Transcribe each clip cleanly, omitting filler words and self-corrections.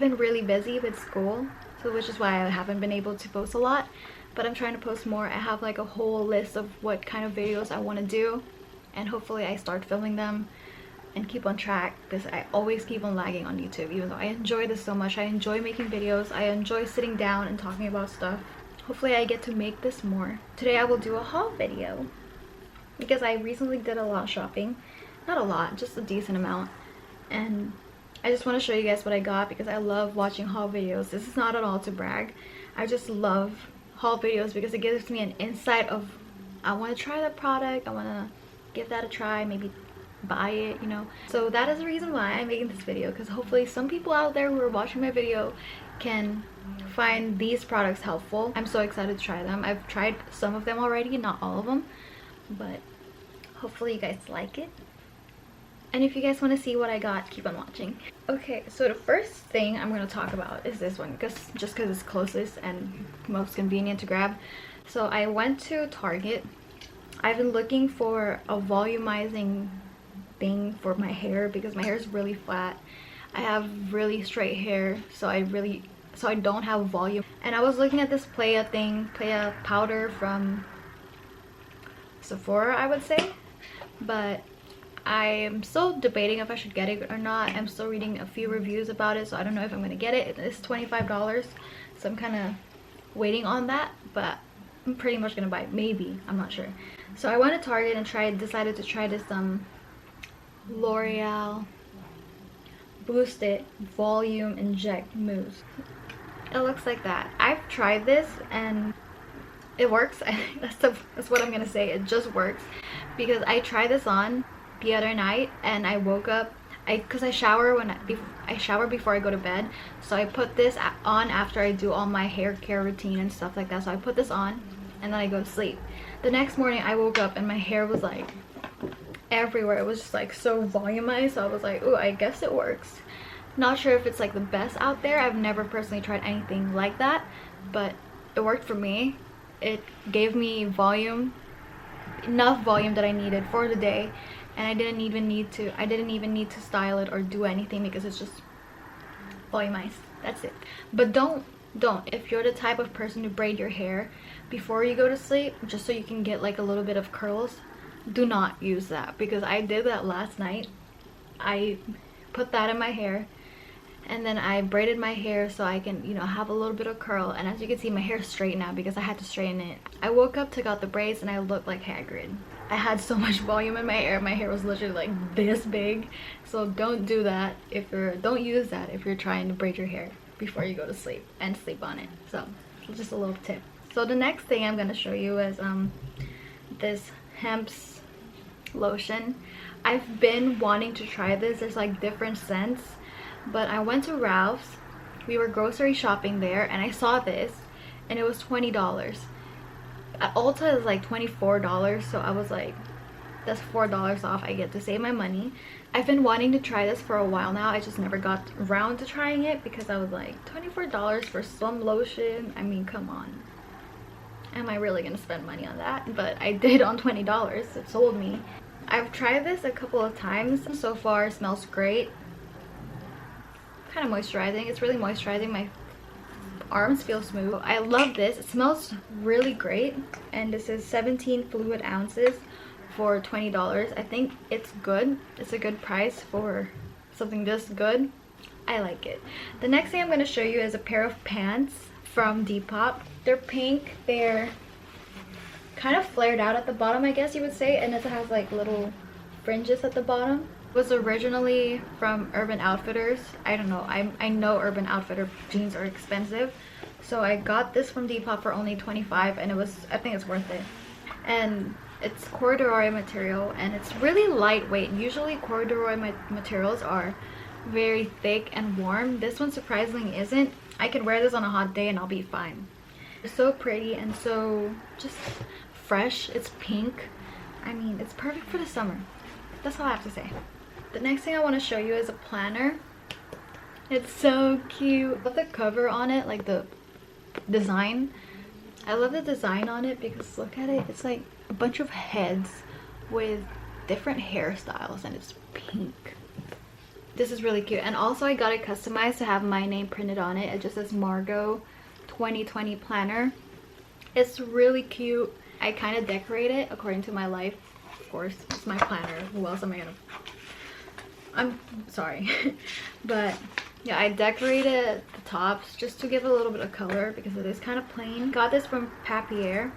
been really busy with school, so which is why I haven't been able to post a lot, but I'm trying to post more. I have like a whole list of what kind of videos I want to do, and hopefully I start filming them and keep on track, because I always keep on lagging on YouTube, even though I enjoy this so much. I enjoy making videos, I enjoy sitting down and talking about stuff. Hopefully I get to make this more. Today I will do a haul video because I recently did a lot of shopping. Not a lot, just a decent amount, and I just want to show you guys what I got because I love watching haul videos. This is not at all to brag, I just love haul videos because it gives me an insight of, I want to try that product, I want to give that a try, maybe buy it, you know. So that is the reason why I'm making this video, because hopefully some people out there who are watching my video can find these products helpful. I'm so excited to try them. I've tried some of them already, not all of them, but hopefully you guys like it. And if you guys want to see what I got, keep on watching. Okay, so the first thing I'm going to talk about is this one, just because it's closest and most convenient to grab. So I went to Target. I've been looking for a volumizing thing for my hair because my hair is really flat. I have really straight hair, so I don't have volume. And I was looking at this Playa powder from Sephora, I would say, but I'm still debating if I should get it or not. I'm still reading a few reviews about it, so I don't know if I'm gonna get it. It's $25, so I'm kind of waiting on that, but I'm pretty much gonna buy it, maybe, I'm not sure. So I went to Target and decided to try this L'Oreal Boost It Volume Inject Mousse. It looks like that. I've tried this and it works. That's what I'm gonna say. It just works because I tried this on the other night and I woke up, because I shower before I go to bed, so I put this on after I do all my hair care routine and stuff like that. So I put this on and then I go to sleep. The next morning I woke up and my hair was like everywhere. It was just like so volumized, so I was like, oh, I guess it works. Not sure if it's like the best out there. I've never personally tried anything like that, but it worked for me. It gave me volume, enough volume that I needed for the day, and I didn't even need to style it or do anything because it's just volumized. That's it. But don't, if you're the type of person to braid your hair before you go to sleep just so you can get like a little bit of curls, do not use that, because I did that last night. I put that in my hair and then I braided my hair so I can, you know, have a little bit of curl, and as you can see, my hair is straight now because I had to straighten it. I woke up, took out the braids, and I looked like Hagrid. I had so much volume in my hair. My hair was literally like this big. So don't do that don't use that if you're trying to braid your hair before you go to sleep and sleep on it. So just a little tip. So the next thing I'm gonna show you is this hemp's lotion. I've been wanting to try this. There's like different scents, but I went to Ralph's, we were grocery shopping there, and I saw this and it was $20. At Ulta is like $24, so I was like, that's $4 off. I get to save my money. I've been wanting to try this for a while now. I just never got around to trying it because I was like, $24 for some lotion, I mean, come on, am I really gonna spend money on that? But I did on $20. It sold me. I've tried this a couple of times so far. It smells great, kind of moisturizing. It's really moisturizing. My arms feel smooth. I love this. It smells really great, and this is 17 fluid ounces for $20. I think it's good. It's a good price for something this good. I like it. The next thing I'm going to show you is a pair of pants from Depop. They're pink. They're kind of flared out at the bottom, I guess you would say, and it has like little fringes at the bottom. It was originally from Urban Outfitters. I don't know. I know Urban Outfitter jeans are expensive, so I got this from Depop for only $25, and I think it's worth it. And it's corduroy material, and it's really lightweight. Usually corduroy materials are very thick and warm. This one surprisingly isn't. I could wear this on a hot day and I'll be fine. It's so pretty and so just fresh. It's pink. I mean, it's perfect for the summer. That's all I have to say. The next thing I want to show you is a planner. It's so cute. I love the cover on it, like the design. I love the design on it because look at it. It's like a bunch of heads with different hairstyles, and it's pink. This is really cute. And also I got it customized to have my name printed on it. It just says Margeauxe 2020 planner. It's really cute. I kind of decorate it according to my life. Of course, it's my planner. Who else am I gonna... I'm sorry. But yeah, I decorated the tops just to give a little bit of color because it is kind of plain. Got this from papier.com.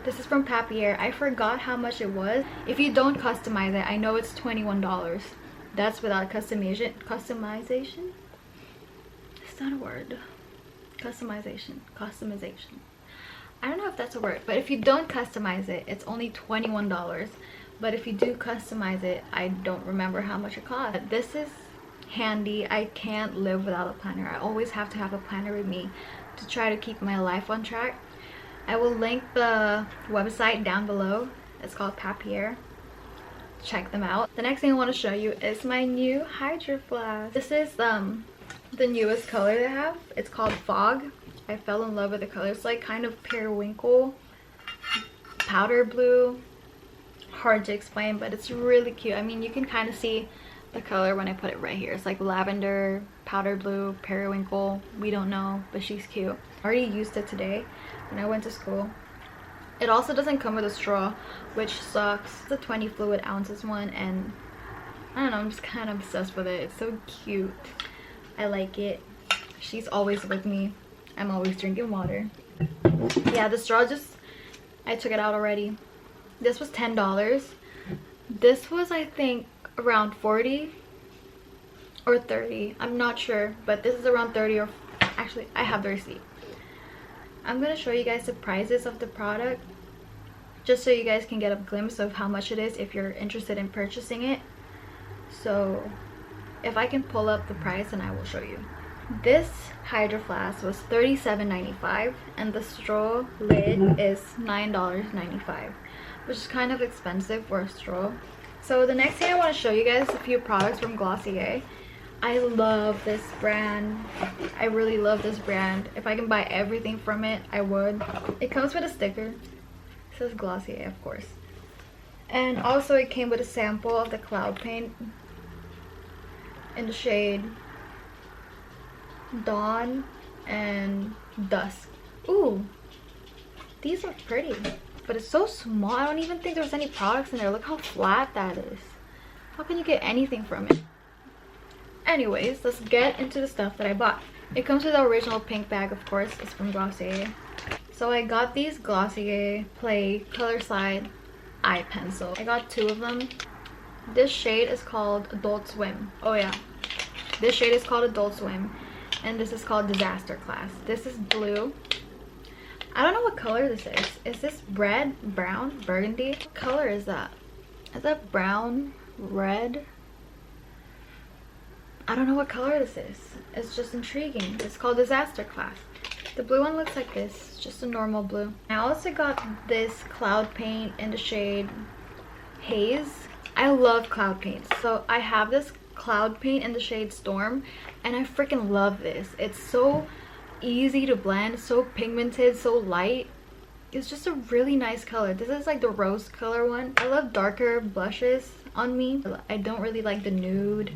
This is from Papier. I forgot how much it was. If you don't customize it, I know it's $21. That's without customization. It's not a word. Customization. I don't know if that's a word, but if you don't customize it, it's only $21. But if you do customize it, I don't remember how much it cost. This is handy. I can't live without a planner. I always have to have a planner with me to try to keep my life on track. I will link the website down below. It's called Papier. Check them out. The next thing I want to show you is my new Hydro Flask. This is the newest color they have. It's called Fog. I fell in love with the color. It's like kind of periwinkle, powder blue. Hard to explain, but it's really cute. I mean, you can kind of see the color when I put it right here. It's like lavender, powder blue, periwinkle. We don't know, but she's cute. I already used it today when I went to school. It also doesn't come with a straw, which sucks. It's a 20 fluid ounces one, and I don't know, I'm just kind of obsessed with it. It's so cute. I like it. She's always with me. I'm always drinking water. Yeah, the straw I took it out already. This was $10. This was, I think, around 40 or 30. I'm not sure, but this is around 30 or actually, I have the receipt. I'm going to show you guys the prices of the product just so you guys can get a glimpse of how much it is if you're interested in purchasing it. So if I can pull up the price, and I will show you. This Hydro Flask was $37.95 and the straw lid is $9.95, which is kind of expensive for a straw. So the next thing I want to show you guys is a few products from Glossier. I love this brand. I really love this brand. If I can buy everything from it, I would. It comes with a sticker. It says Glossier, of course. And also it came with a sample of the cloud paint in the shade Dawn and Dusk. Ooh, these are pretty. But it's so small. I don't even think there's any products in there. Look how flat that is. How can you get anything from it? Anyways, let's get into the stuff that I bought. It comes with the original pink bag, of course. It's from Glossier. So I got these Glossier Play Color Slide eye pencil. I got 2 of them. This shade is called Adult Swim. Oh yeah, this shade is called Adult Swim, and this is called Disaster Class. This is blue. I don't know what color this is. Is this red, brown, burgundy? What color is that? Is that brown, red? I don't know what color this is. It's just intriguing. It's called Disaster Class. The blue one looks like this. It's just a normal blue. I also got this cloud paint in the shade Haze. I love cloud paints. So I have this cloud paint in the shade Storm, and I freaking love this. It's so easy to blend, so pigmented, so light. It's just a really nice color. This is like the rose color one. I love darker blushes on me. I don't really like the nude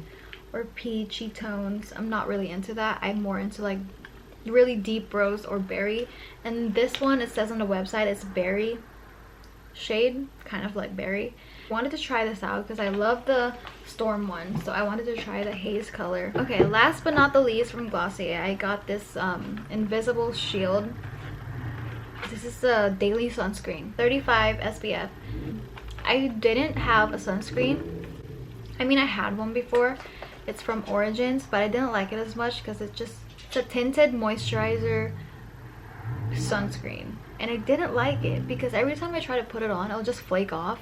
or peachy tones. I'm not really into that. I'm more into like really deep rose or berry, and this one, it says on the website, it's berry shade, kind of like berry. I wanted to try this out because I love the Storm one, so I wanted to try the Haze color. Okay, last but not the least, from Glossier, I got this invisible shield. This is a daily sunscreen, 35 SPF. I didn't have a sunscreen. I mean, I had one before. It's from Origins, but I didn't like it as much because it's a tinted moisturizer sunscreen, and I didn't like it because every time I try to put it on, it'll just flake off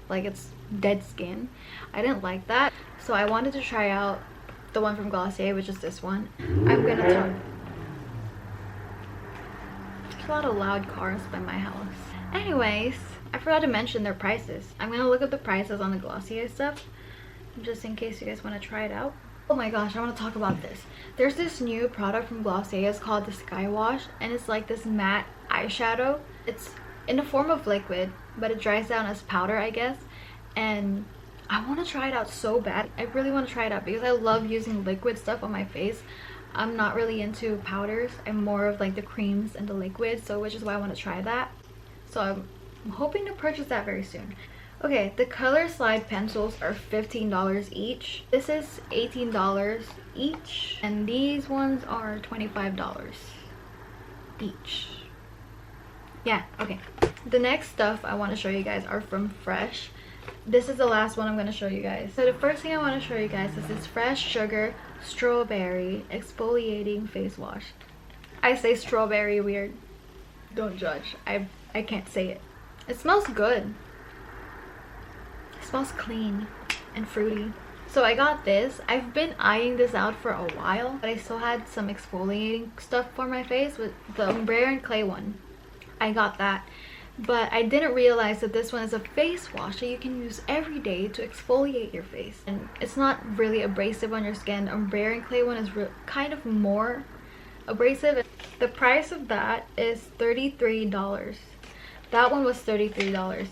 like it's dead skin. I didn't like that, so I wanted to try out the one from Glossier, which is this one. I'm gonna talk. There's a lot of loud cars by my house. Anyways, I forgot to mention their prices. I'm gonna look up the prices on the Glossier stuff just in case you guys want to try it out. Oh my gosh, I want to talk about this. There's this new product from Glossier. It's called the Sky Wash, and it's like this matte eyeshadow. It's in the form of liquid, but it dries down as powder, I guess. And I want to try it out so bad. I really want to try it out because I love using liquid stuff on my face. I'm not really into powders. I'm more of like the creams and the liquids, so which is why I want to try that. So I'm hoping to purchase that very soon. Okay, the color slide pencils are $15 each. This is $18 each, and these ones are $25 each. Yeah, okay. The next stuff I want to show you guys are from Fresh. This is the last one I'm going to show you guys. So the first thing I want to show you guys is this Fresh Sugar Strawberry Exfoliating Face Wash. I say strawberry weird. Don't judge. I can't say it. It smells good. It smells clean and fruity. So I got this. I've been eyeing this out for a while, but I still had some exfoliating stuff for my face with the Umbre and Clay one. I got that. But I didn't realize that this one is a face wash that you can use every day to exfoliate your face. And it's not really abrasive on your skin. Umbre and Clay one is kind of more abrasive. The price of that is $33. That one was $33.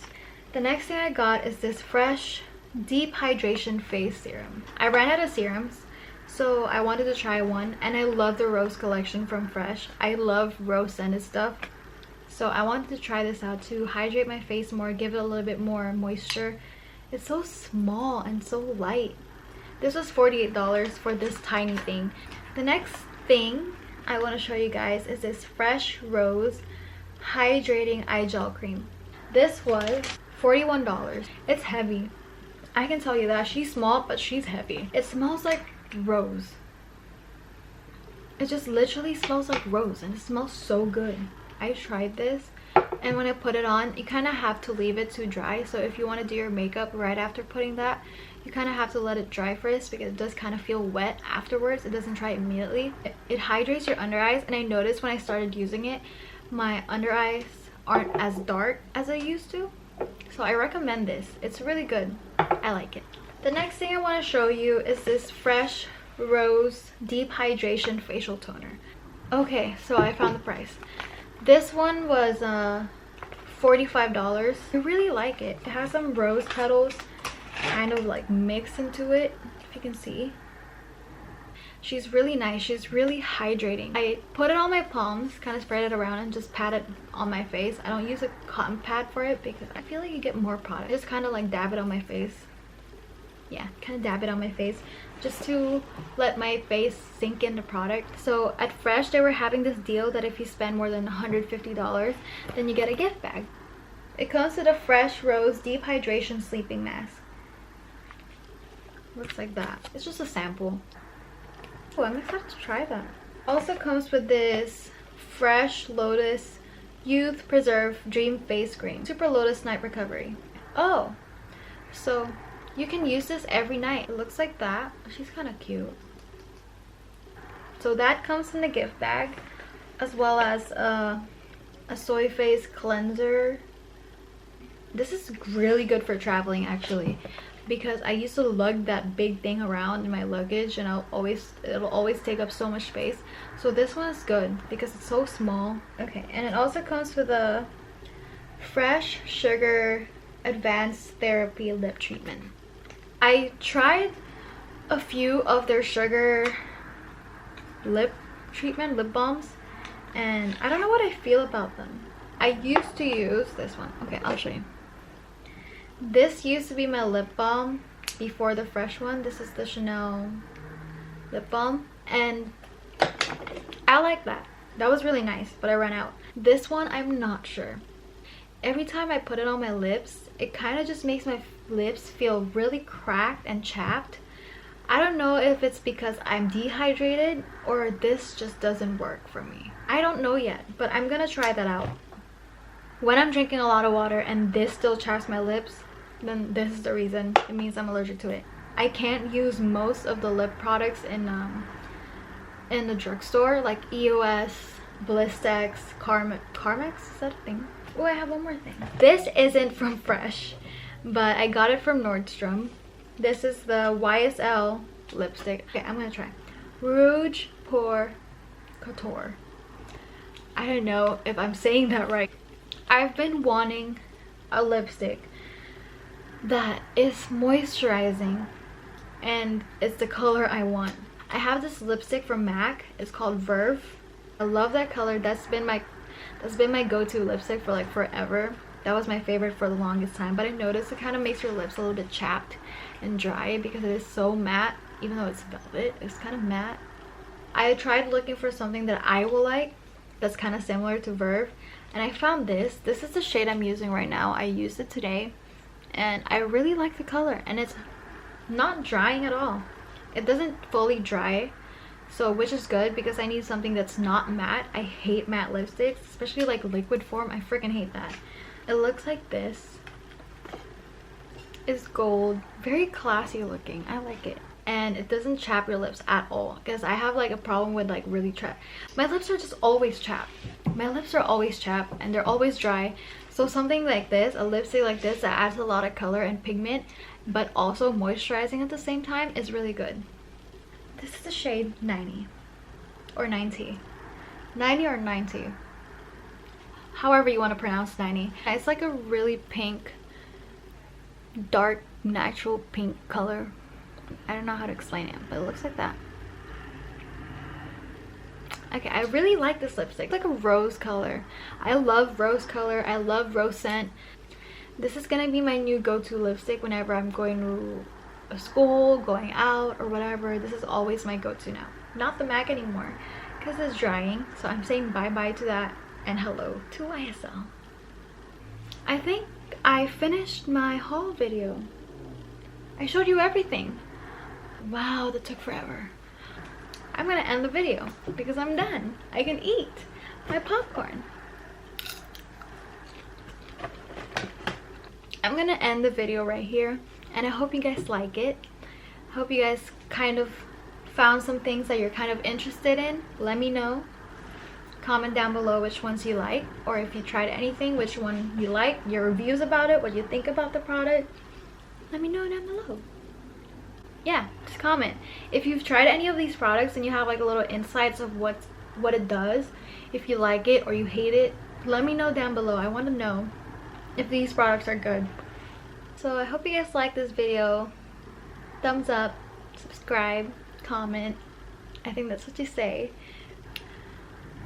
The next thing I got is this Fresh Deep Hydration Face Serum. I ran out of serums, so I wanted to try one, and I love the Rose collection from Fresh. I love rose scented stuff. So I wanted to try this out to hydrate my face more, give it a little bit more moisture. It's so small and so light. This was $48 for this tiny thing. The next thing I want to show you guys is this Fresh Rose Hydrating Eye Gel Cream. This was $41. It's heavy. I can tell you that. She's small, but she's heavy. It smells like rose. It just literally smells like rose, and it smells so good. I tried this, and when I put it on, you kind of have to leave it to dry. So if you want to do your makeup right after putting that, you kind of have to let it dry first, because it does kind of feel wet afterwards. It doesn't dry immediately. It hydrates your under eyes, and I noticed when I started using it, my under eyes aren't as dark as I used to. So I recommend this. It's really good. I like it. The next thing I want to show you is this Fresh Rose Deep Hydration Facial Toner. Okay, so I found the price. This one was $45. I really like it. It has some rose petals kind of like mixed into it, if you can see. She's really nice. She's really hydrating. I put it on my palms, kind of spread it around, and just pat it on my face. I don't use a cotton pad for it because I feel like you get more product. Just kind of like dab it on my face. Yeah, kind of dab it on my face just to let my face sink in the product. So at Fresh, they were having this deal that if you spend more than $150, then you get a gift bag. It comes with a Fresh Rose Deep Hydration Sleeping Mask. Looks like that. It's just a sample. Oh, I'm excited to try that. Also comes with this Fresh Lotus Youth Preserve Dream Face Cream. Super Lotus Night Recovery. Oh, so you can use this every night. It looks like that. She's kind of cute. So that comes in the gift bag, as well as a soy face cleanser. This is really good for traveling, actually, because I used to lug that big thing around in my luggage, and it'll always take up so much space. So this one is good because it's so small. Okay, and it also comes with a Fresh Sugar Advanced Therapy Lip Treatment. I tried a few of their sugar lip balms, and I don't know what I feel about them. I used to use this one. Okay, I'll show you. This used to be my lip balm before the Fresh one. This is the Chanel lip balm, and I like that. That was really nice, but I ran out. This one, I'm not sure. Every time I put it on my lips, it kind of just makes my lips feel really cracked and chapped. I don't know if it's because I'm dehydrated or this just doesn't work for me. I don't know yet, but I'm gonna try that out. When I'm drinking a lot of water and this still chaps my lips, then this is the reason. It means I'm allergic to it. I can't use most of the lip products in the drugstore, like EOS, Blistex, Carmex. Is that a thing? Oh, I have one more thing. This isn't from Fresh, but I got it from Nordstrom. This is the YSL lipstick. Okay, I'm gonna try Rouge Pour Couture. I don't know if I'm saying that right. I've been wanting a lipstick that is moisturizing and it's the color I want. I have this lipstick from MAC. It's called Verve. I love that color. That's been my go-to lipstick for like forever. That was my favorite for the longest time, but I noticed it kind of makes your lips a little bit chapped and dry because it is so matte. Even though it's velvet, it's kind of matte. I tried looking for something that I will like that's kind of similar to Verve, and I found this. This is the shade I'm using right now. I used it today and I really like the color, and it's not drying at all. It doesn't fully dry, so which is good because I need something that's not matte. I hate matte lipsticks, especially like liquid form. I freaking hate that. It looks like this. It's gold, very classy looking. I like it, and it doesn't chap your lips at all because I have like a problem with like really chapped. My lips are just always chapped. My lips are always chapped and they're always dry. So something like this, a lipstick like this that adds a lot of color and pigment but also moisturizing at the same time, is really good. This is the shade 90 or 90. 90 or 90. However you want to pronounce 90. It's like a really pink, dark, natural pink color. I don't know how to explain it, but it looks like that. Okay, I really like this lipstick. It's like a rose color. I love rose color. I love rose scent. This is gonna be my new go-to lipstick whenever I'm going to a school, going out, or whatever. This is always my go-to now. Not the MAC anymore because it's drying. So I'm saying bye-bye to that and hello to YSL. I think I finished my haul video. I showed you everything. Wow, that took forever. I'm gonna end the video because I'm done. I can eat my popcorn. I'm gonna end the video right here, and I hope you guys like it. I hope you guys kind of found some things that you're kind of interested in. Let me know. Comment down below which ones you like, or if you tried anything, which one you like, your reviews about it, what you think about the product. Let me know down below. Yeah, just comment. If you've tried any of these products and you have like a little insights of what it does, if you like it or you hate it, let me know down below. I want to know if these products are good. So I hope you guys like this video. Thumbs up, subscribe, comment. I think that's what you say.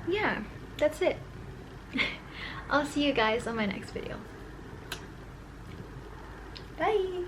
Yeah, that's it. I'll see you guys on my next video. Bye.